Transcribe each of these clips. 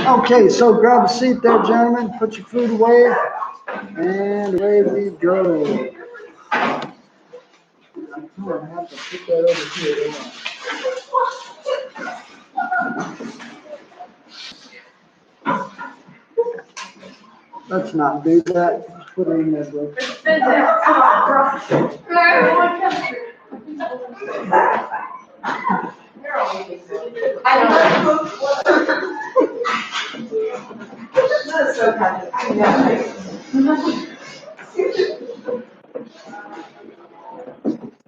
Okay, so grab a seat there, gentlemen. Put your food away, and away we go. I'm gonna have to put that over here. Let's not do that. Put it in there, bro.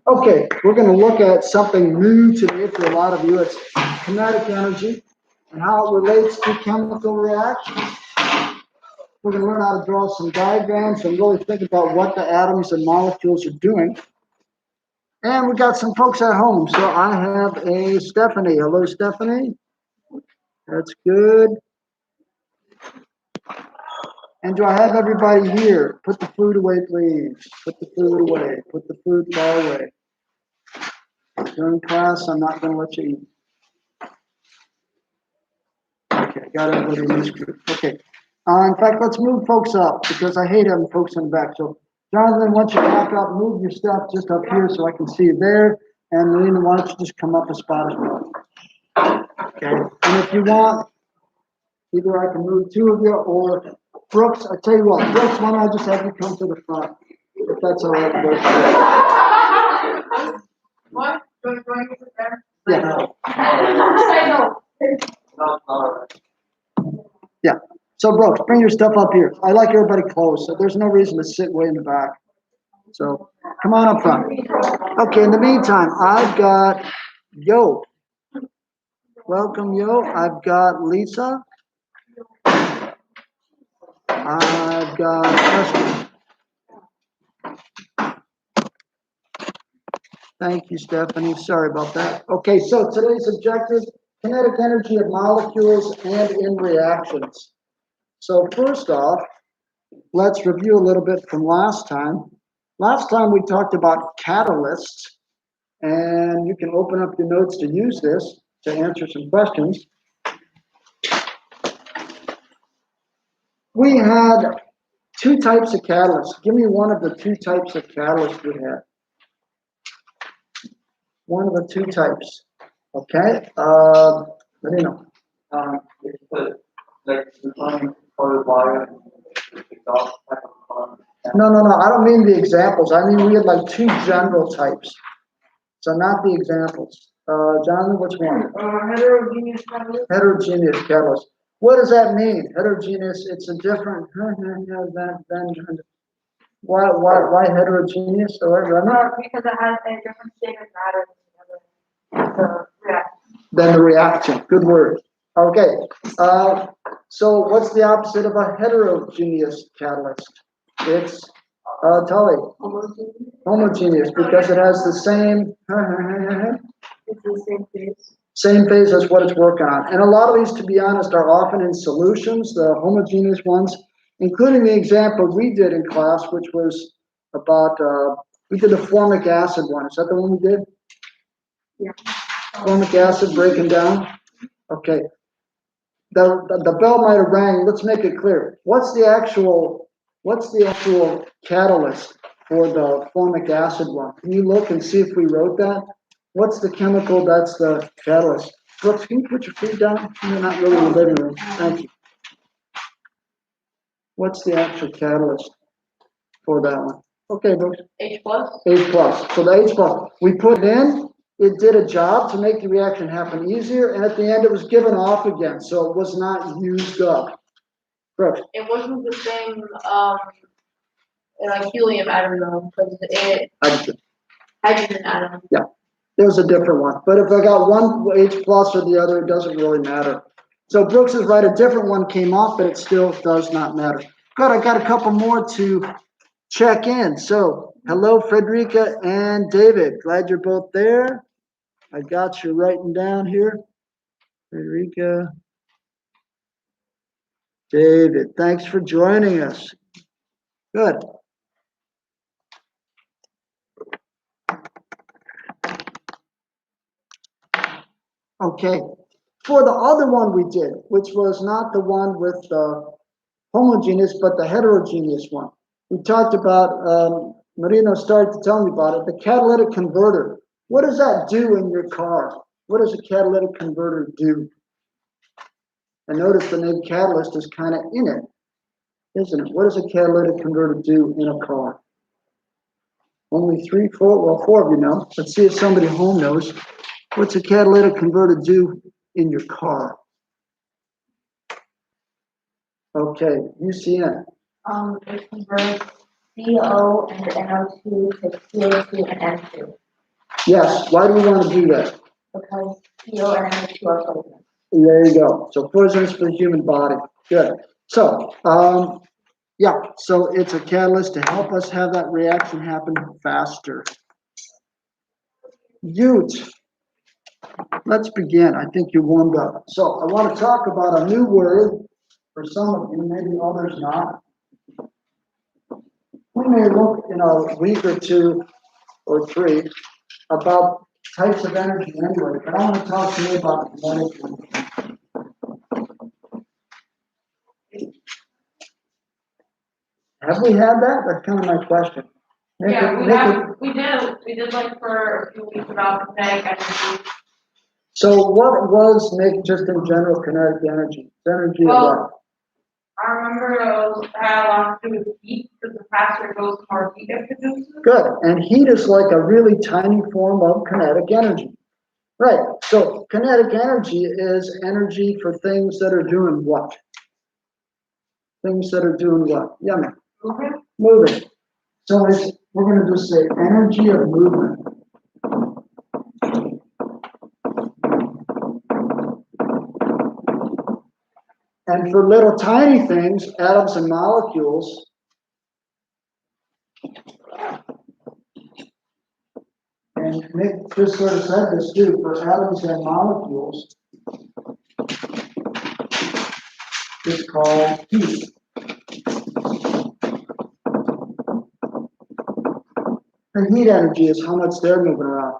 Okay, we're going to look at something new today for a lot of you. It's kinetic energy and how it relates to chemical reactions. We're going to learn how to draw some diagrams and really think about what the atoms and molecules are doing. And we got some folks at home. So I have a Stephanie. Hello, Stephanie. That's good. And do I have everybody here? Put the food away, please. Put the food away. Put the food far away. During class, I'm not going to let you eat. Okay, got everybody in this group. Okay. In fact, let's move folks up because I hate having folks in the back. So, Jonathan, once you back up, move your stuff just up here so I can see you there. And Melina, why don't you just come up a spot as well? Okay. And if you want, either I can move two of you or Brooks, I tell you what, Brooks, why don't I just have you come to the front? If that's all right. What? Going to sit there? Yeah. Yeah. So, Brooks, bring your stuff up here. I like everybody close, so there's no reason to sit way in the back. So, come on up front. Okay, in the meantime, I've got Yo. Welcome, Yo. I've got Lisa. I've got Esther. Thank you, Stephanie. Sorry about that. Okay, so today's objective, kinetic energy of molecules and in reactions. So first off, let's review a little bit from last time. Last time we talked about catalysts, and you can open up your notes to use this to answer some questions. We had two types of catalysts. Give me one of the two types of catalysts we had. One of the two types. Okay. Let me know. No. I don't mean the examples. I mean we had like two general types. So not the examples. Jonathan, which one? Heterogeneous catalyst. Heterogeneous catalyst. What does that mean? Heterogeneous. It's a different. Why heterogeneous? Because it has a different state of matter than the reaction. Good word. Okay. So what's the opposite of a heterogeneous catalyst? It's Tully. Homogeneous because it has the same it's the same phase. Same phase as what it's working on. And a lot of these, to be honest, are often in solutions, the homogeneous ones, including the example we did in class, which was about, we did the formic acid one. Is that the one we did? Yeah. Formic acid breaking down? Okay. The bell might have rang. Let's make it clear. What's the actual catalyst for the formic acid one? Can you look and see if we wrote that? What's the chemical that's the catalyst? Brooks, can you put your feet down? You're not really in the living room. Thank you. What's the actual catalyst for that one? Okay, Brooks. H plus. H plus. So the H plus. We put it in. It did a job to make the reaction happen easier, and at the end it was given off again, so it was not used up. Brooks. It wasn't the same like helium atom though, because it hydrogen atom. Yeah. There's a different one. But if I got one H plus or the other, it doesn't really matter. So Brooks is right, a different one came off, but it still does not matter. Good, I got a couple more to check in. So hello, Frederica and David. Glad you're both there. I got you writing down here. Frederica, David, thanks for joining us. Good. Okay. For the other one we did, which was not the one with the homogeneous, but the heterogeneous one, we talked about, Marino started to tell me about it, the catalytic converter. What does that do in your car? What does a catalytic converter do? And notice the name catalyst is kind of in it, isn't it? What does a catalytic converter do in a car? Only 3, 4, well, 4 of you know. Let's see if somebody home knows. What's a catalytic converter do in your car? Okay, UCN. It converts CO and NO2 to CO2 and N2 Yes, why do we want to do that? because CO and NO2 are poisonous. There you go. So poisonous for the human body. Good. So, yeah, so it's a catalyst to help us have that reaction happen faster. Ute. Let's begin. I think you warmed up. So I want to talk about a new word for some of you, maybe others not. We may look in a week or 2 or 3 about types of energy anyway, but I want to talk to you about kinetic energy. Have we had that? That's kind of my question. We did like for a few weeks about kinetic energy. So what was, Nick, just in general, kinetic energy? Energy of what? I remember it had a lot to do with heat, because the faster it goes, the more heat it produces. Good. And heat is like a really tiny form of kinetic energy. Right. So kinetic energy is energy for things that are doing what? Things that are doing what? Yeah, man. Moving. Moving. So we're going to just say energy of movement. And for little tiny things, atoms and molecules, and Nick just sort of said this too, for atoms and molecules, it's called heat. And heat energy is how much they're moving around.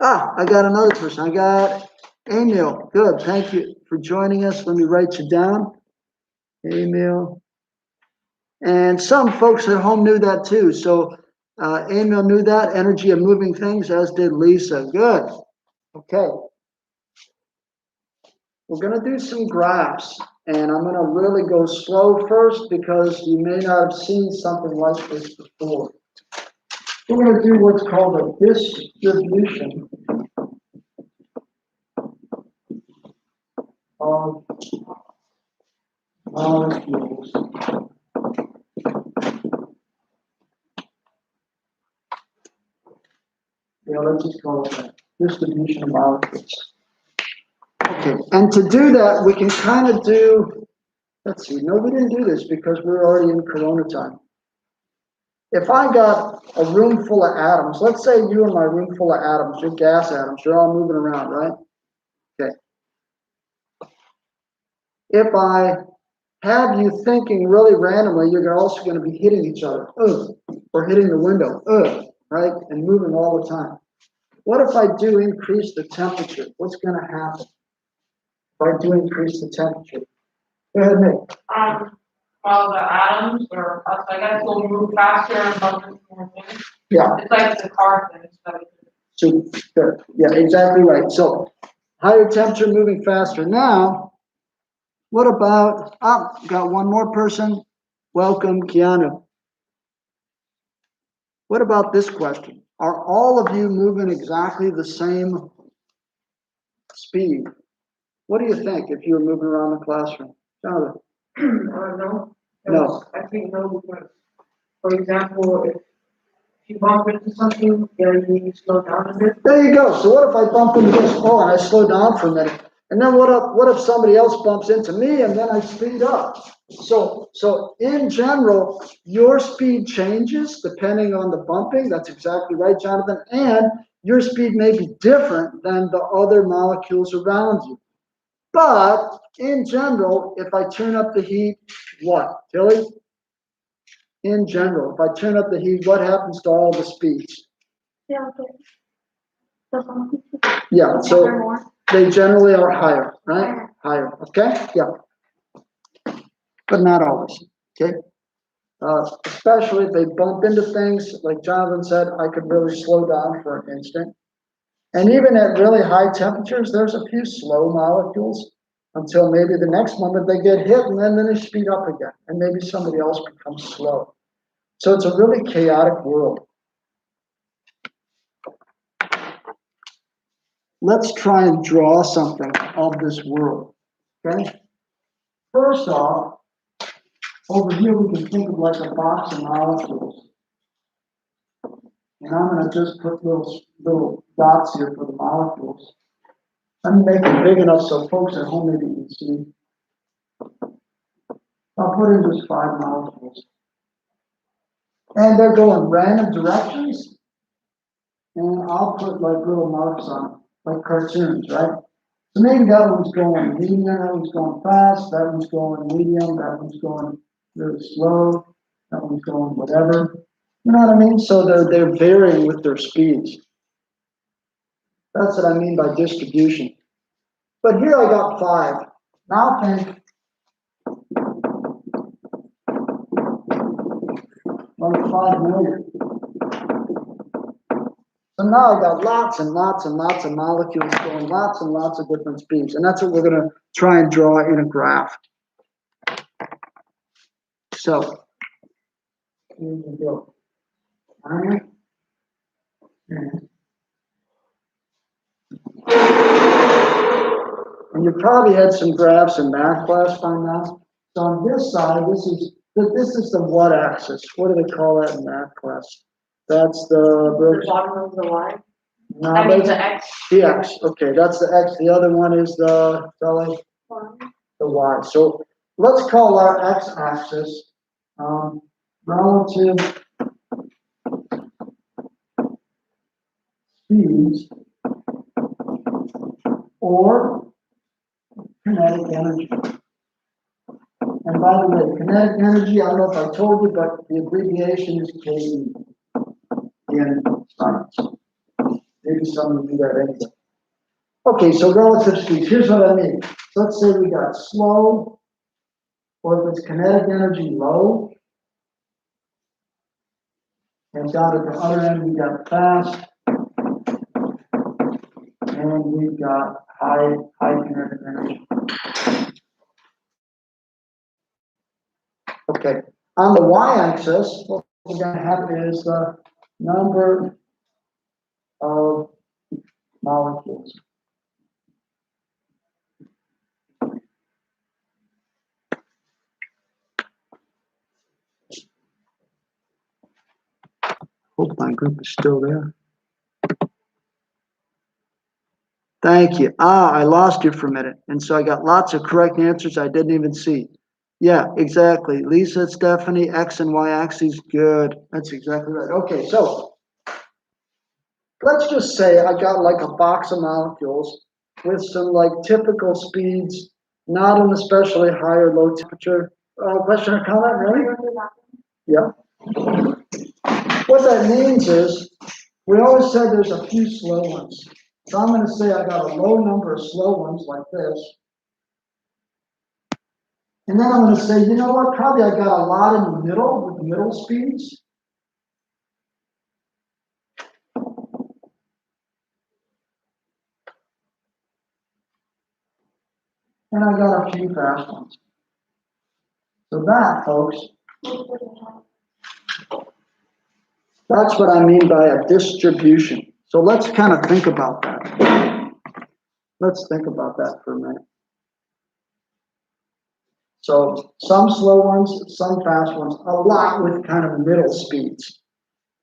I got another person. I got Emil. Good. Thank you for joining us. Let me write you down. Emil. And some folks at home knew that too. So Emil knew that, energy of moving things, as did Lisa. Good. Okay. We're going to do some graphs. And I'm going to really go slow first because you may not have seen something like this before. We're going to do what's called a distribution of molecules. Yeah, let's just call it that. Distribution of molecules. Okay, and to do that, we can kind of do, let's see, no, we didn't do this because we're already in Corona time. If I got a room full of atoms, let's say you and my room full of atoms, you're gas atoms, you're all moving around, right? Okay. If I have you thinking really randomly, you're also going to be hitting each other, or hitting the window, right? And moving all the time. What if I do increase the temperature? What's going to happen if I do increase the temperature? Go ahead, Nick. Well, the atoms or us, I guess, will move faster and bump into more things. Yeah. It's like the car thing. So, good. Yeah, exactly right. So, higher temperature moving faster. Now, what about, got one more person. Welcome, Keanu. What about this question? Are all of you moving exactly the same speed? What do you think if you were moving around the classroom? Jonathan? No. No. I think no, because, for example, if you bump into something, then you need to slow down a bit. There you go. So what if I bump into this? Oh, and I slow down for a minute. And then what if somebody else bumps into me and then I speed up? So in general, your speed changes depending on the bumping. That's exactly right, Jonathan. And your speed may be different than the other molecules around you. But in general, if I turn up the heat, what? Tilly? In general, if I turn up the heat, what happens to all the speeds? Yeah, okay. So some Yeah, are so more. they generally are higher, right? Higher, okay? Yeah. But not always, okay? Especially if they bump into things, like Jonathan said, I could really slow down for an instant. And even at really high temperatures, there's a few slow molecules until maybe the next moment they get hit and then they speed up again. And maybe somebody else becomes slow. So it's a really chaotic world. Let's try and draw something of this world, okay? First off, over here we can think of like a box of molecules. And I'm going to just put little dots here for the molecules. Let me make it big enough so folks at home maybe can see. I'll put in just 5 molecules. And they're going random directions. And I'll put like little marks on them, like cartoons, right? So maybe that one's going medium, that one's going fast, that one's going medium, that one's going really slow, that one's going whatever. You know what I mean? So they're varying with their speeds. That's what I mean by distribution. But here I got 5. Now think like 5 million. So now I've got lots and lots and lots of molecules going lots and lots of different speeds. And that's what we're going to try and draw in a graph. So here we go. All right. And you probably had some graphs in math class by now. So on this side, this is the what axis. What do they call that in math class? That's The bottom of the Y. No, I mean that's the X. the X. Okay, that's the X. The other one is the Y. So let's call our X axis relative speeds or kinetic energy. And by the way, kinetic energy, I don't know if I told you, but the abbreviation is KE in science. Maybe some of you do that anyway. Okay, so relative speeds, here's what I mean. So let's say we got slow, or if it's kinetic energy low, and down at the other end we got fast, and we've got high kinetic energy. Okay, on the y-axis, what we're going to have is the number of molecules. Hope my group is still there. Thank you. I lost you for a minute. And so I got lots of correct answers I didn't even see. Yeah, exactly. Lisa, Stephanie, X and Y axes, good. That's exactly right. Okay, so let's just say I got like a box of molecules with some like typical speeds, not an especially high or low temperature. Question or comment, really? Yeah. What that means is, we always said there's a few slow ones. So I'm going to say I got a low number of slow ones like this. And then I'm going to say, you know what, probably I got a lot in the middle with middle speeds. And I got a few fast ones. So that, folks, that's what I mean by a distribution. So let's kind of think about that. Let's think about that for a minute. So some slow ones, some fast ones, a lot with kind of middle speeds.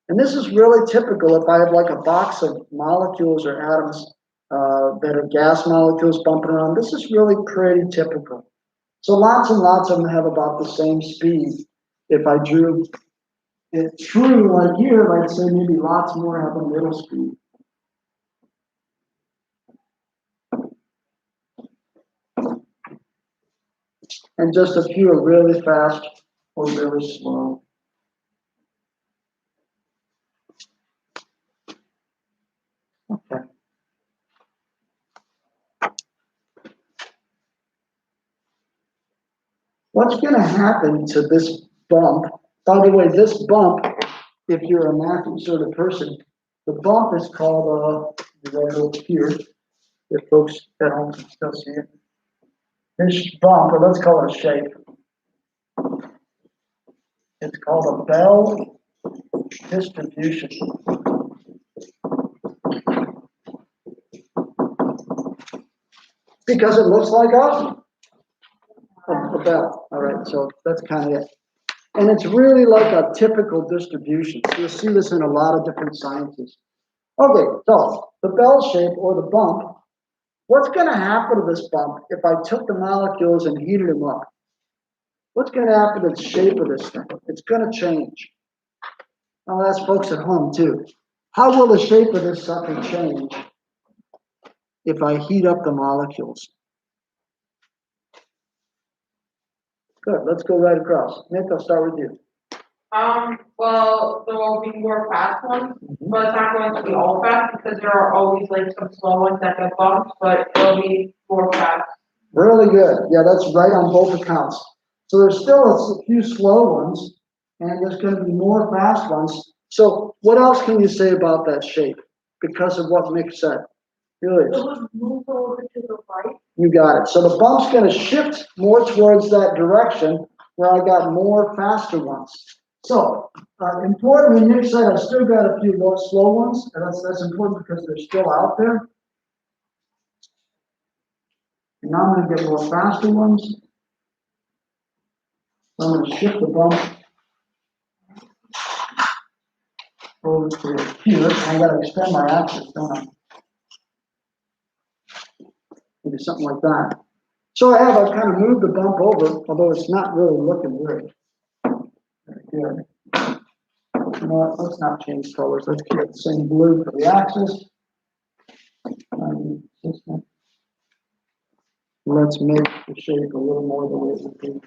And this is really typical if I have like a box of molecules or atoms that are gas molecules bumping around. This is really pretty typical. So lots and lots of them have about the same speed. If I drew it true like here, I'd say maybe lots more have a middle speed. And just a few are really fast or really slow. what's gonna happen to this bump? By the way, this bump, if you're a math sort of person, the bump is called, right over here, if folks at home can still see it. This bump, or let's call it a shape. It's called a bell distribution. Because it looks like a bell. All right, so that's kind of it. And it's really like a typical distribution. So you'll see this in a lot of different sciences. Okay, so the bell shape or the bump, what's going to happen to this bump if I took the molecules and heated them up? What's going to happen to the shape of this thing? It's going to change. I'll ask folks at home too. How will the shape of this sucker change if I heat up the molecules? Good, let's go right across. Nick, I'll start with you. Well, there will be more fast ones, but it's not going to be all fast because there are always like some slow ones that get bumped, but it'll be more fast. Really good. Yeah, that's right on both accounts. So there's still a few slow ones, and there's going to be more fast ones. So what else can you say about that shape because of what Mick said? Really? It would move over to the right. You got it. So the bump's going to shift more towards that direction where I got more faster ones. So importantly, Nick said I've still got a few more slow ones, and that's important because they're still out there. And now I'm going to get more faster ones. So I'm going to shift the bump over to here. I got to extend my axis, don't I? Maybe something like that. So I've kind of moved the bump over, although it's not really looking very good. You know what? Let's not change colors. Let's keep the same blue for the axis. Let's make the shape a little more the way it would be.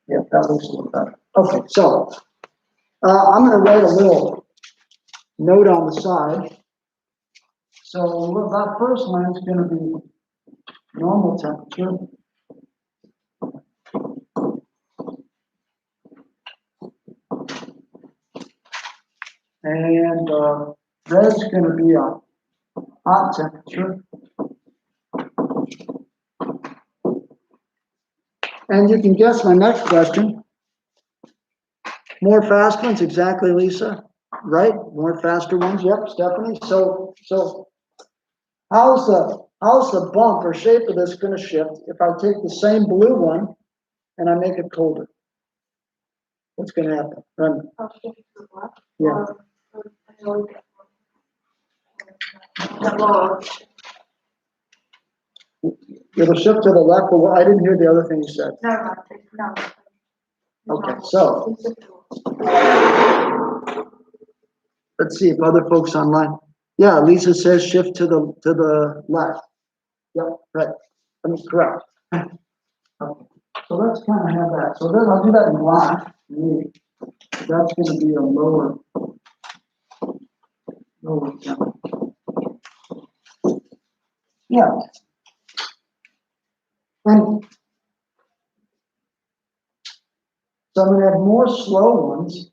Yeah, that looks a little better. Okay, so I'm going to write a little note on the side. So that first line is going to be normal temperature. And red's going to be a hot temperature. And you can guess my next question. More fast ones, exactly, Lisa. Right? More faster ones, yep, Stephanie. So how's the bump or shape of this going to shift if I take the same blue one and I make it colder? What's going to happen? Run. I'll shift to the left. Yeah. It'll shift to the left, but I didn't hear the other thing you said. No. Okay, so let's see if other folks online. Yeah, Lisa says shift to the left. Yep, right. I mean, correct. Okay. So let's kind of have that. So then I'll do that in black. That's going to be a lower temperature. Yeah. And so I'm going to have more slow ones.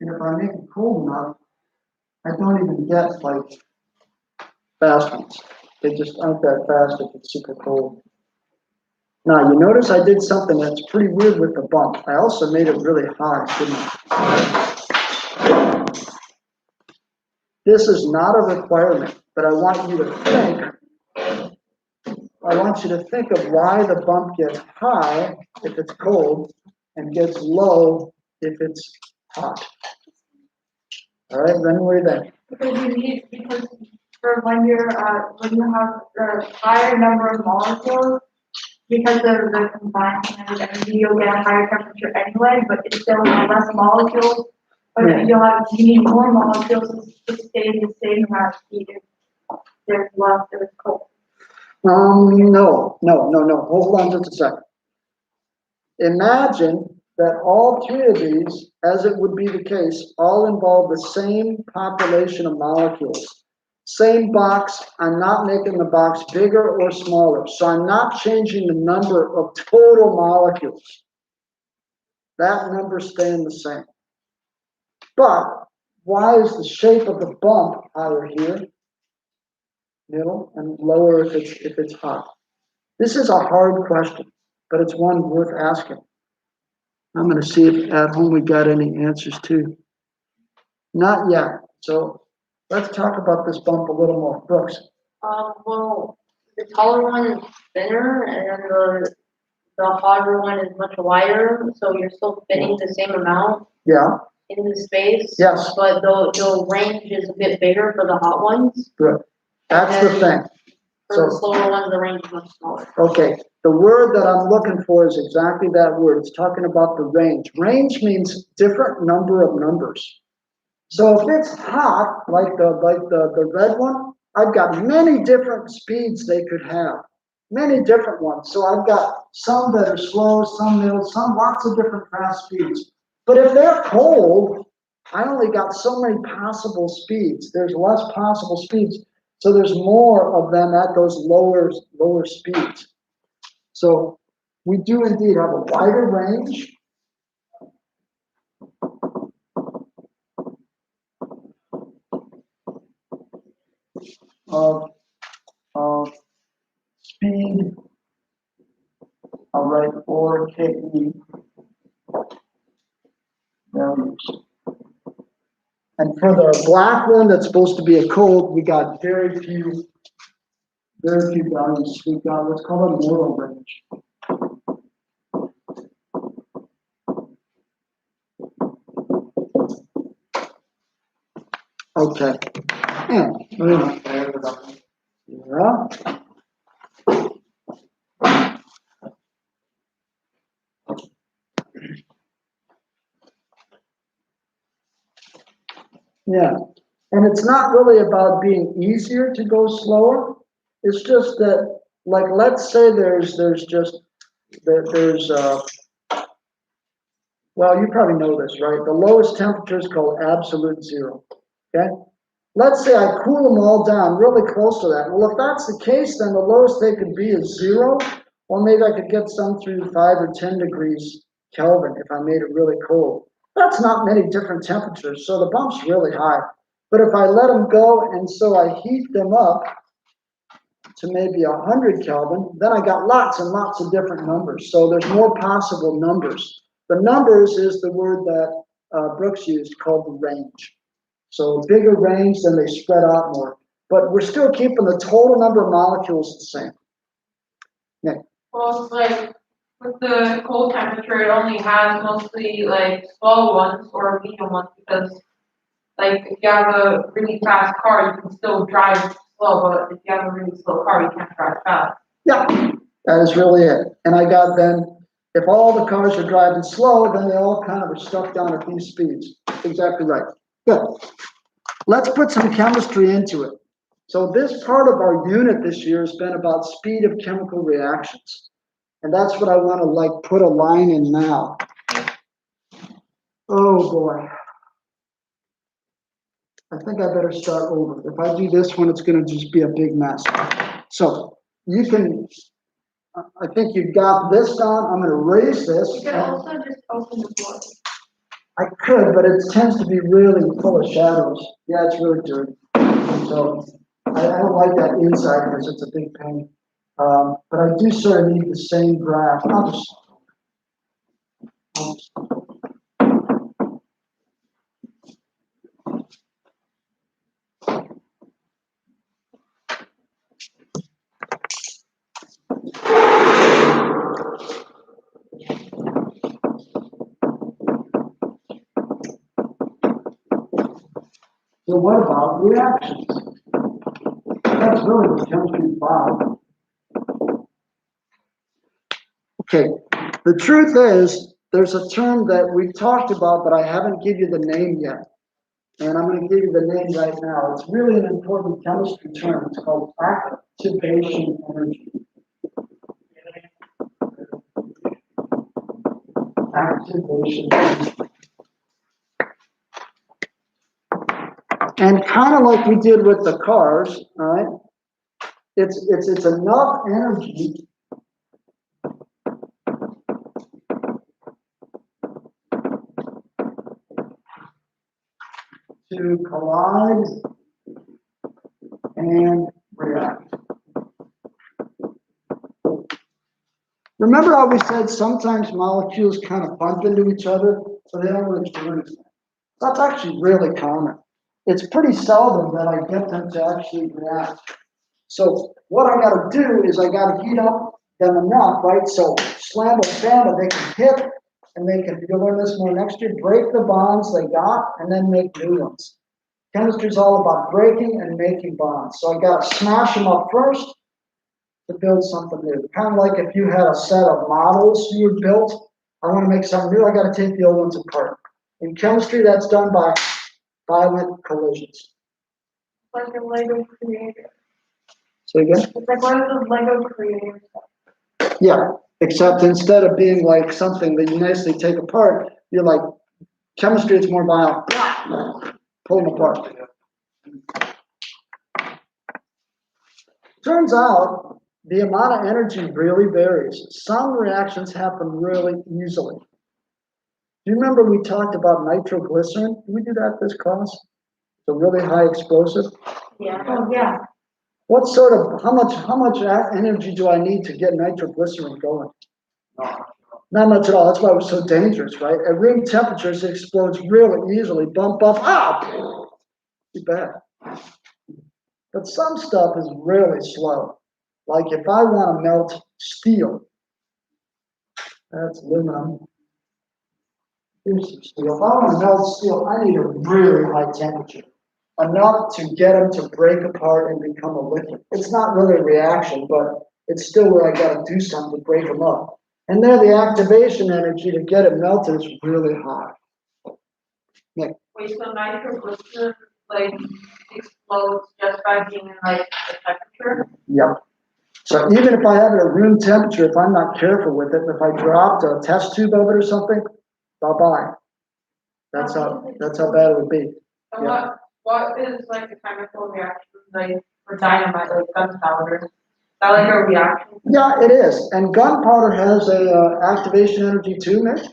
And if I make it cold enough, I don't even get like fast ones. They just aren't that fast if it's super cold. Now you notice I did something that's pretty weird with the bump. I also made it really high, didn't I? This is not a requirement, but I want you to think of why the bump gets high if it's cold and gets low if it's hot. All right, then what do you think? Because for when you have the higher number of molecules, because of the combined kinetic energy, you'll get a higher temperature anyway, but it's still less molecules. But you need more molecules to stay the same amount of heat if there's less if it's cold. No. Hold on just a second. Imagine that all three of these, as it would be the case, all involve the same population of molecules. Same box, I'm not making the box bigger or smaller, so I'm not changing the number of total molecules. That number's staying the same. But why is the shape of the bump higher here, middle, and lower if it's hot? This is a hard question, but it's one worth asking. I'm going to see if at home we got any answers too. Not yet. So let's talk about this bump a little more. Brooks. Well, the taller one is thinner, and then the hotter one is much wider, so you're still fitting the same amount Yeah. in the space. Yes. But the range is a bit bigger for the hot ones. Good. That's the thing. For the slower ones, the range is much smaller. Okay. The word that I'm looking for is exactly that word. It's talking about the range. Range means different number of numbers. So if it's hot, like the red one, I've got many different speeds they could have. Many different ones. So I've got some that are slow, some middle, some lots of different fast speeds. But if they're cold, I only got so many possible speeds. There's less possible speeds. So there's more of them at those lower speeds. So we do indeed have a wider range. Of speed, I'll write 4 KE values. And for the black one that's supposed to be a cold, we got very few values. We got, let's call it a middle range. Okay. Yeah. Yeah. And it's not really about being easier to go slower. It's just that, like, let's say well, you probably know this, right? The lowest temperature is called absolute zero. Okay. Let's say I cool them all down really close to that. Well, if that's the case, then the lowest they could be is 0. Or maybe I could get some through 5 or 10 degrees Kelvin if I made it really cold. That's not many different temperatures, so the bump's really high. But if I let them go and so I heat them up to maybe 100 Kelvin, then I got lots and lots of different numbers. So there's more possible numbers. The numbers is the word that Brooks used called the range. So bigger range, then they spread out more. But we're still keeping the total number of molecules the same. Nick. Well, it's like with the cold temperature, it only has mostly like slow ones or medium ones because like if you have a really fast car, you can still drive slow, but if you have a really slow car, you can't drive fast. Yeah, that is really it. And I got then, if all the cars are driving slow, then they all kind of are stuck down at these speeds. Exactly right. Good. Let's put some chemistry into it. So this part of our unit this year has been about speed of chemical reactions. And that's what I want to like put a line in now. Oh boy. I think I better start over. If I do this one, it's going to just be a big mess. So you can, I think you've got this down. I'm going to erase this. You can also just open the book. I could, but it tends to be really full of shadows. Yeah, it's really dirty. So I don't like that inside because it's a big pain. But I do sort of need the same graph. I'll just So what about reactions? That's really what chemistry is about. Okay, the truth is, there's a term that we've talked about, but I haven't given you the name yet. And I'm going to give you the name right now. It's really an important chemistry term. It's called activation energy. Activation energy. And kind of like we did with the cars, all right? It's enough energy to collide and react. Remember how we said sometimes molecules kind of bump into each other, so they don't really do anything? That's actually really common. It's pretty seldom that I get them to actually react. So what I got to do is I got to heat up them enough, right? So slam or bam, they can hit, and they can, you'll learn this more next year, break the bonds they got, and then make new ones. Chemistry is all about breaking and making bonds. So I got to smash them up first to build something new. Kind of like if you had a set of models you had built, I want to make something new, I got to take the old ones apart. In chemistry, that's done by violent collisions. Like a Lego creator. So again? It's like one of those Lego creators. Yeah, except instead of being like something that you nicely take apart, you're like, chemistry, it's more violent. Pull them apart. Turns out the amount of energy really varies. Some reactions happen really easily. Do you remember we talked about nitroglycerin? Did we do that this class? It's a really high explosive. Yeah. Oh, yeah. What sort of, how much energy do I need to get nitroglycerin going? Not much at all. That's why it was so dangerous, right? At room temperatures, it explodes really easily. Bump up, too bad. But some stuff is really slow. Like if I want to melt steel, that's aluminum. Here's some steel. If I want to melt steel, I need a really high temperature. Enough to get them to break apart and become a liquid. It's not really a reaction, but it's still where I got to do something to break them up. And then the activation energy to get it melted is really high. Nick. Wait, so nitroglycerin like explodes just by being in like the temperature? Yep. So even if I have it at room temperature, if I'm not careful with it, if I dropped a test tube of it or something, bye-bye. That's how bad it would be. So Yeah. what is like the chemical reaction like for dynamite, like gunpowder? Is that like a reaction? Yeah, it is. And gunpowder has a activation energy too, Mitch.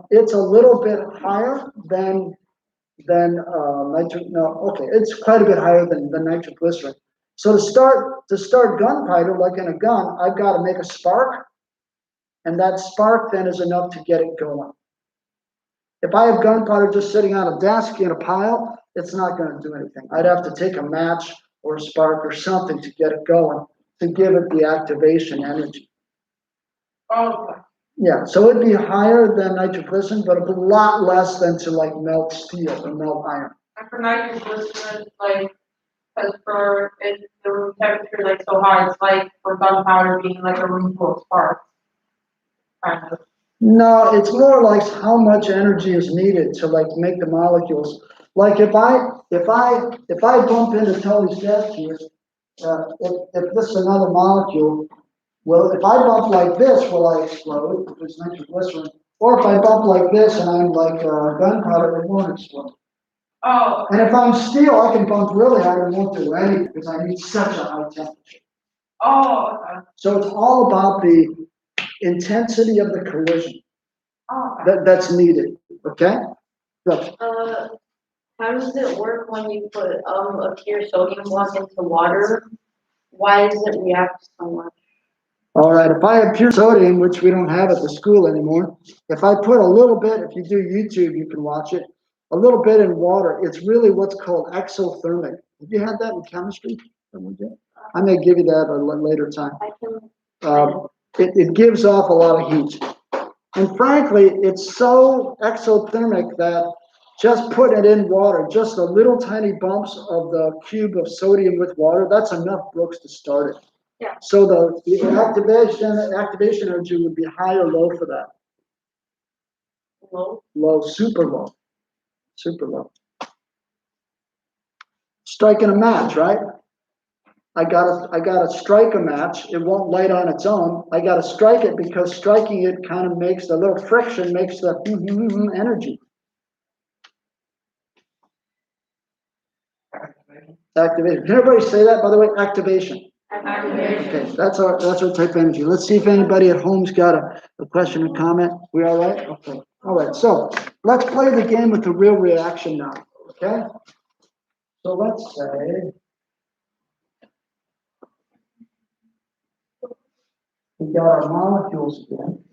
It's a little bit higher than it's quite a bit higher than nitroglycerin. So to start gunpowder, like in a gun, I've got to make a spark, and that spark then is enough to get it going. If I have gunpowder just sitting on a desk in a pile, it's not going to do anything. I'd have to take a match or a spark or something to get it going, to give it the activation energy. Oh, okay. Yeah, so it'd be higher than nitroglycerin, but a lot less than to like melt steel or melt iron. And for nitroglycerin, like, because for it, the room temperature like so high, it's like for gunpowder being like a room full of sparks. Kind of. No, it's more like how much energy is needed to like make the molecules. Like if I bump into Tony's desk here, if this is another molecule, well, if I bump like this, will I explode? If it's nitroglycerin, or if I bump like this and I'm like gunpowder, it won't explode. Oh. And if I'm steel, I can bump really hard and won't do anything because I need such a high temperature. Oh, okay. So it's all about the intensity of the collision Oh, okay. that's needed. Okay? Good. How does it work when you put a pure sodium block into water? Why does it react so much? All right, if I have pure sodium, which we don't have at the school anymore, if I put a little bit, if you do YouTube, you can watch it, a little bit in water, it's really what's called exothermic. Have you had that in chemistry? I may give you that at a later time. I can. It gives off a lot of heat. And frankly, it's so exothermic that just put it in water, just a little tiny bumps of the cube of sodium with water, that's enough, Brooks, to start it. Yeah. So the activation energy would be high or low for that? Low. Low, super low. Super low. striking a match, right? I gotta strike a match. It won't light on its own. I gotta strike it because striking it kind of makes the little friction, makes the energy. Activation. Can everybody say that, by the way? Activation. Okay, that's our type of energy. Let's see if anybody at home's got a question or comment. We all right? Okay. All right. So let's play the game with the real reaction now. Okay. So let's say we got our molecules again.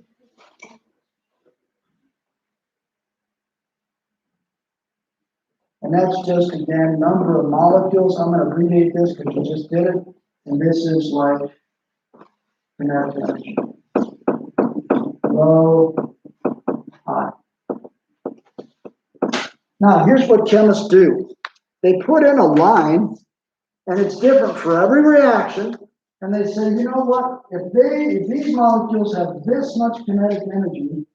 And that's just, again, number of molecules. I'm going to abbreviate this because you just did it. And this is like kinetic energy. Low, high. Now, here's what chemists do. They put in a line, and it's different for every reaction. And they say, you know what? If these molecules have this much kinetic energy,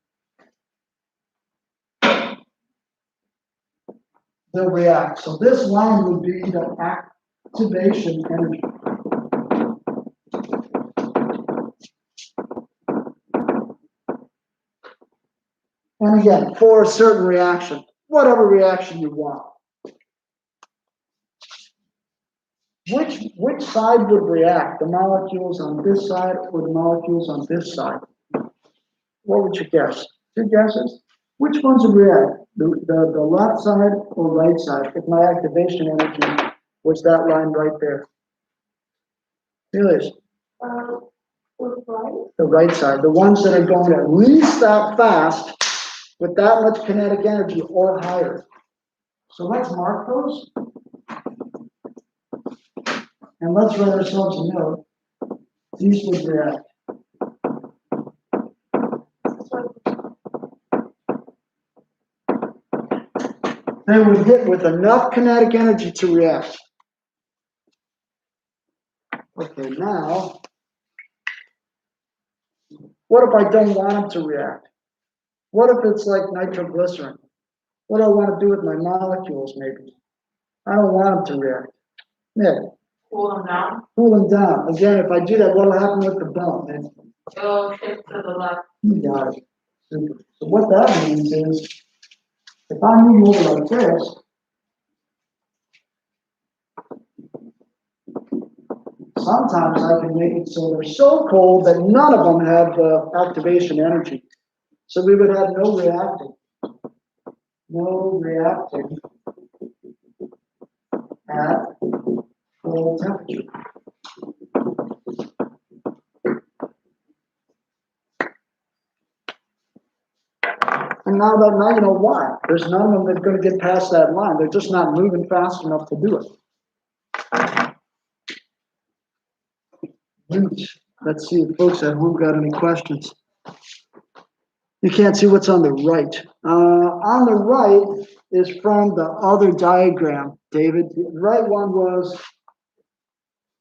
they'll react. So this line would be the activation energy. And again, for a certain reaction, whatever reaction you want. Which side would react? The molecules on this side or the molecules on this side? What would you guess? Two guesses? Which ones would react? The left side or right side? If my activation energy was that line right there. Really? The right side. The ones that are going at least that fast with that much kinetic energy or higher. So let's mark those. And let's write ourselves a note. These would react. They would hit with enough kinetic energy to react. Okay, now, what if I don't want them to react? What if it's like nitroglycerin? What do I want to do with my molecules, maybe? I don't want them to react. Yeah. Cool them down. Cool them down. Again, if I do that, what'll happen with the bone? It'll shift to the left. You got it. Super. So what that means is, if I move over like this, sometimes I can make it so they're so cold that none of them have activation energy. So we would have no reacting. No reacting at full temperature. And now you know why. There's none of them that are going to get past that line. They're just not moving fast enough to do it. Let's see if folks at home got any questions. You can't see what's on the right. On the right is from the other diagram, David. The right one was,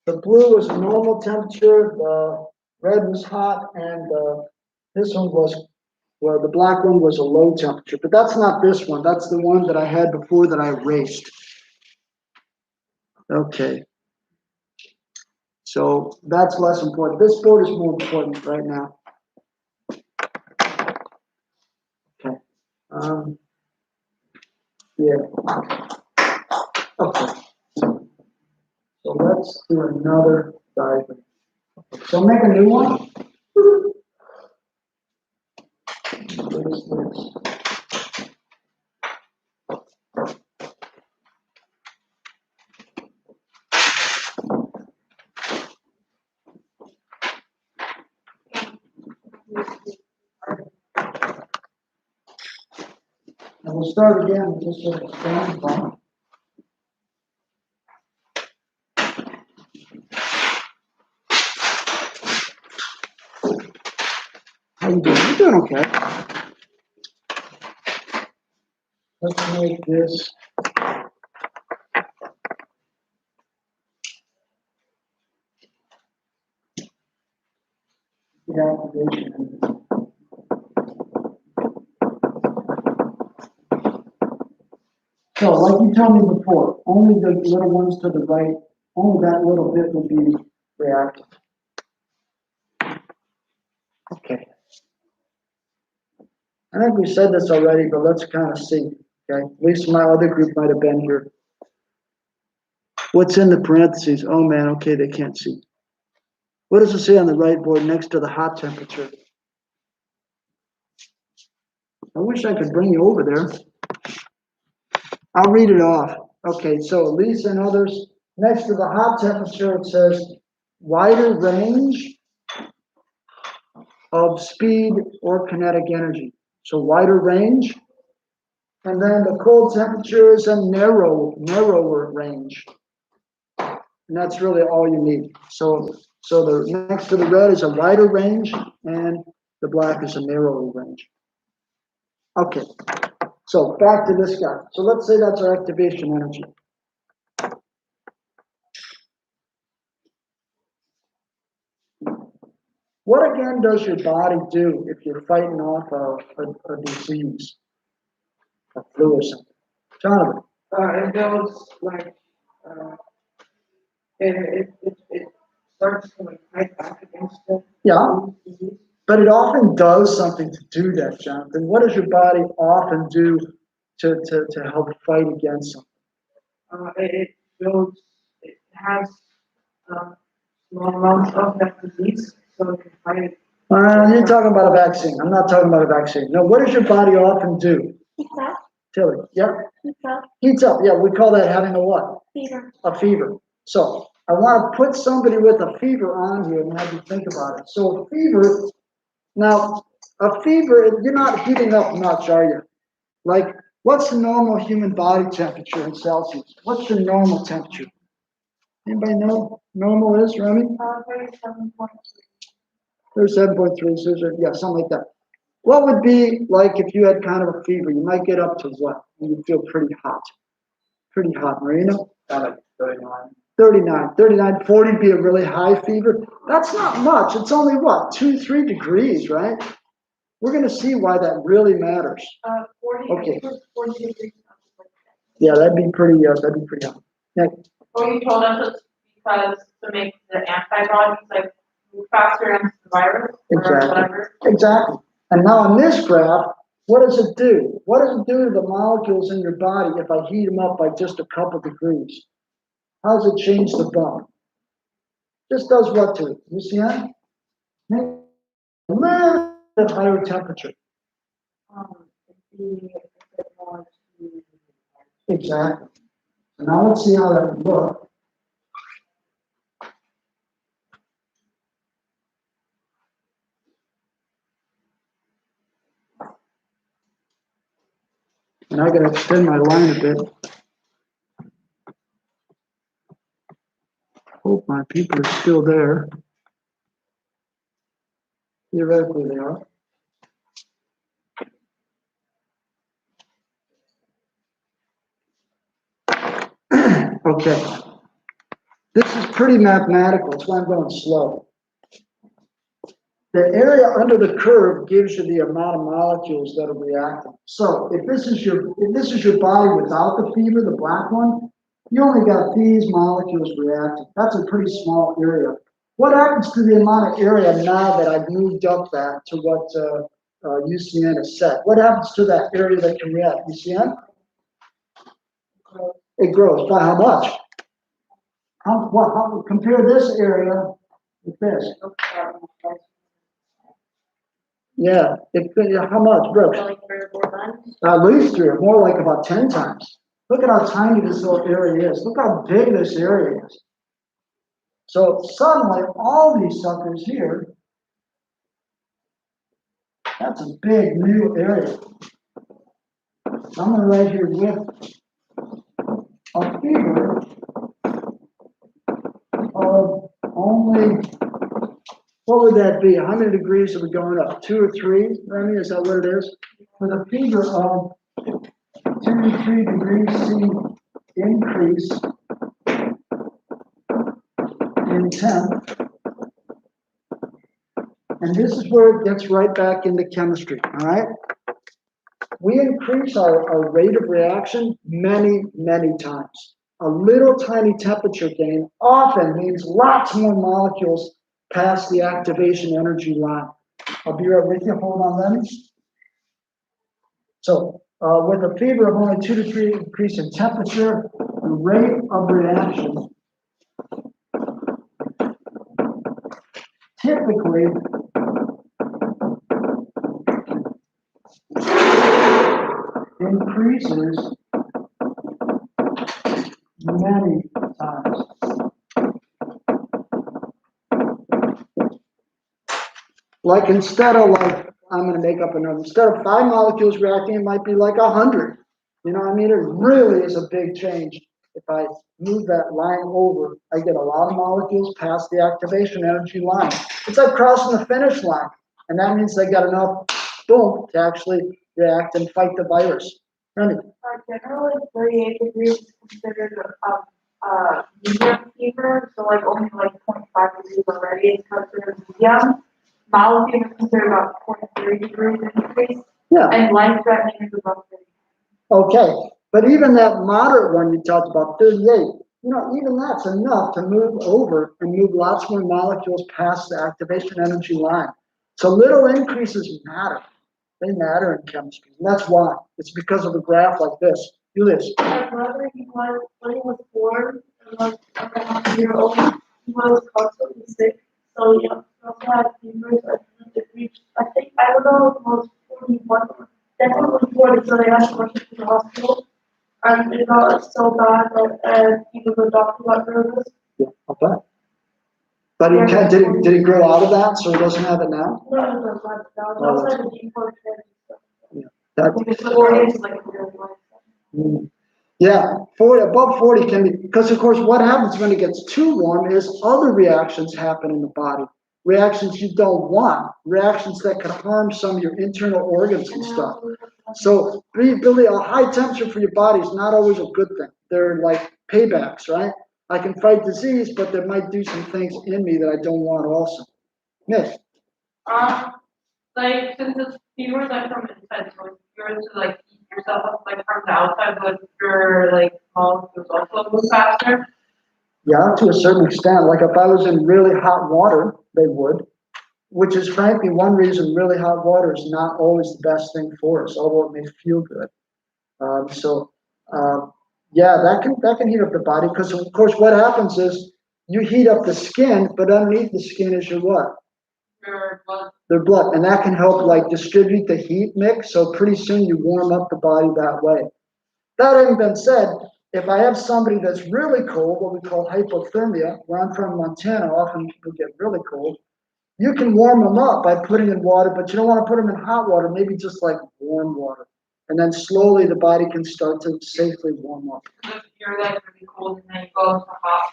the blue was normal temperature, the red was hot, and this one was, well, the black one was a low temperature. But that's not this one. That's the one that I had before that I erased. Okay. So that's less important. This board is more important right now. Okay. Yeah. Okay. So let's do another diagram. So make a new one. And we'll start again with just a standing point. How you doing? You're doing okay. Let's make this the activation. So like you told me before, only the little ones to the right, only that little bit will be reactive. Okay. I think we said this already, but let's kind of see, okay? At least my other group might have been here. What's in the parentheses? Oh man, okay, they can't see. What does it say on the right board next to the hot temperature? I wish I could bring you over there. I'll read it off. Okay, so Lisa and others, next to the hot temperature, it says wider range of speed or kinetic energy. So wider range. And then the cold temperature is a narrower range. And that's really all you need. So the next to the red is a wider range and the black is a narrower range. Okay, so back to this guy. So let's say that's our activation energy. What again does your body do if you're fighting off a disease, a flu or something? Jonathan? It goes like, it starts to like fight back against the Yeah, disease. but it often does something to do that, Jonathan. What does your body often do to help fight against something? It goes, it has, small amounts of that disease, so it can fight it. You're talking about a vaccine. I'm not talking about a vaccine. No, what does your body often do? Heats up, Tilly, yep, heats up, heats up. Yeah, we call that having a what? fever. A fever. So I want to put somebody with a fever on here and have you think about it. So a fever, now a fever, you're not heating up much, are you? Like, what's the normal human body temperature in Celsius? What's your normal temperature? Anybody know normal is, Remy? 37.3. 37.3, so yeah, something like that. What would be like if you had kind of a fever? You might get up to what? And you feel pretty hot. Pretty hot, Marina? Like 39. 39, 40 be a really high fever. That's not much. It's only what, 2-3 degrees, right? We're going to see why that really matters. 40, Okay. 40 degrees. Yeah, that'd be pretty hot. Next. Well, you told us it's because to make the antibodies like move faster against the virus or Exactly. whatever. Exactly. And now on this graph, what does it do? What does it do to the molecules in your body if I heat them up by just a couple degrees? How does it change the bond? Just does what to it? You see that? Make a little bit higher temperature. It'd be a bit more to. Exactly. So now let's see how that would look. And I gotta extend my line a bit. Hope my people are still there. Theoretically they are. Okay. This is pretty mathematical. That's why I'm going slow. The area under the curve gives you the amount of molecules that are reacting. So if this is your body without the fever, the black one, you only got these molecules reacting. That's a pretty small area. What happens to the amount of area now that I've moved up that to what UCN has set? What happens to that area that can react? UCN? It grows. By how much? Compare this area with this. Yeah, how much, Brooks? Like 3 or 4 times. At least 3 or more, like about 10 times. Look at how tiny this little area is. Look how big this area is. So suddenly, all these suckers here, that's a big new area. So I'm going to write here with a fever of only, what would that be? How many degrees are we going up? 2 or 3, Remy? Is that what it is? With a fever of 2 to 3 degrees C increase in temp. And this is where it gets right back into chemistry, all right? we increase our rate of reaction many, many times. A little tiny temperature gain often means lots more molecules pass the activation energy line. I'll be right with you. Hold on then. So with a fever of only 2 to 3 increase in temperature, the rate of reaction typically increases many times. Like instead of I'm going to make up a number. Instead of 5 molecules reacting, it might be like 100. You know what I mean? It really is a big change. If I move that line over, I get a lot of molecules past the activation energy line. It's like crossing the finish line. And that means they got enough, boom, to actually react and fight the virus. Randy? Generally, 38 degrees is considered medium fever, so like only like 0.5 degrees already is considered medium. Mild fever is considered about 0.3 degrees increase, Yeah. and life-threatening is about 30. Okay. But even that moderate one you talked about, 38, even that's enough to move over and move lots more molecules past the activation energy line. So little increases matter. They matter in chemistry. And that's why. It's because of a graph like this. Do this. My brother, when he was born, and like around a year old, he was constantly sick. So he also had fevers, and it reached, I don't know, it was 41, definitely 40, so they had to rush him to the hospital. And it got so bad that even the doctor got nervous. Yeah, I'll bet. But did he grow out of that, so he doesn't have it now? No, it was like that. It was like a deep stuff. Yeah. That, Because 40 is like really nice. Yeah, above 40 can be, because of course what happens when it gets too warm is other reactions happen in the body. Reactions you don't want, reactions that can harm some of your internal organs and stuff. So really a high temperature for your body is not always a good thing. They're like paybacks, right? I can fight disease, but they might do some things in me that I don't want also. Yes. Like since it's fevers like from inside, so if you're to like heat yourself up like from the outside, but your like molecules also move faster. Yeah, to a certain extent. Like if I was in really hot water, they would, which is frankly one reason really hot water is not always the best thing for us, although it may feel good. Yeah, that can heat up the body because of course what happens is you heat up the skin, but underneath the skin is your what? Your blood. Their blood, and that can help like distribute the heat mix. So pretty soon you warm up the body that way. That having been said, if I have somebody that's really cold, what we call hypothermia, where I'm from Montana, often people get really cold. You can warm them up by putting in water, but you don't want to put them in hot water, maybe just like warm water. And then slowly the body can start to safely warm up. If you're like really cold and then you go into hot,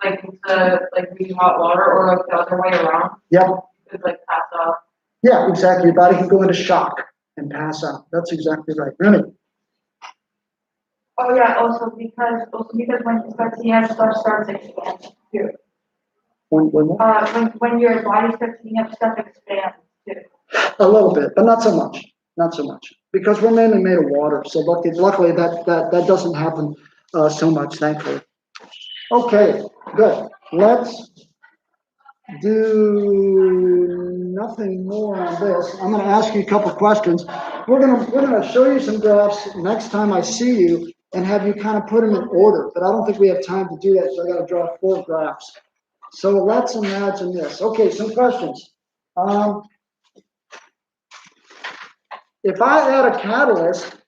like into like really hot water, or like the other way around. Yep. You could like pass out. Yeah, exactly. Your body can go into shock and pass out. That's exactly right. Really? Oh yeah, also because when you start seeing stuff starts expanding too. When your body starts seeing stuff expand too. A little bit, but not so much. Not so much. Because we're mainly made of water. So luckily that doesn't happen so much, thankfully. Okay, good. Let's do nothing more on this. I'm going to ask you a couple questions. We're going to show you some graphs next time I see you and have you kind of put them in order. But I don't think we have time to do that, so I got to draw 4 graphs. So let's imagine this. Okay, some questions. If I add a catalyst,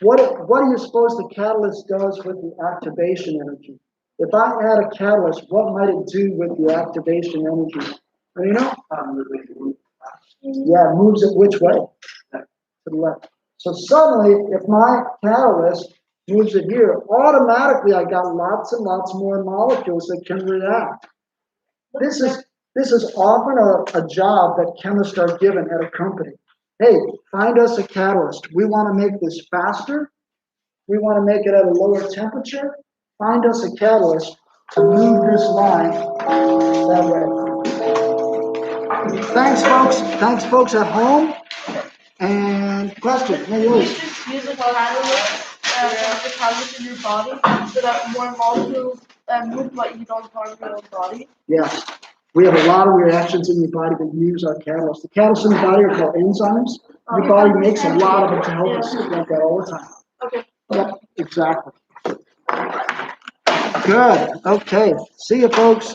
what do you suppose the catalyst does with the activation energy? If I add a catalyst, what might it do with the activation energy? You know? Yeah, it moves it which way? To the left. So suddenly, if my catalyst moves it here, automatically I got lots and lots more molecules that can react. This is often a job that chemists are given at a company. Hey, find us a catalyst. We want to make this faster. We want to make it at a lower temperature. Find us a catalyst to move this line that way. Thanks, folks. Thanks, folks at home. And And question, hey, You Elise. just use a catalyst, the catalyst in your body, so that more molecules move, but you don't harm your own body. Yes. We have a lot of reactions in your body that use our catalyst. The catalysts in the body are called enzymes. Your body makes a lot of them to help us like that all the time. Okay. Yep, exactly. Good. Okay. See you, folks.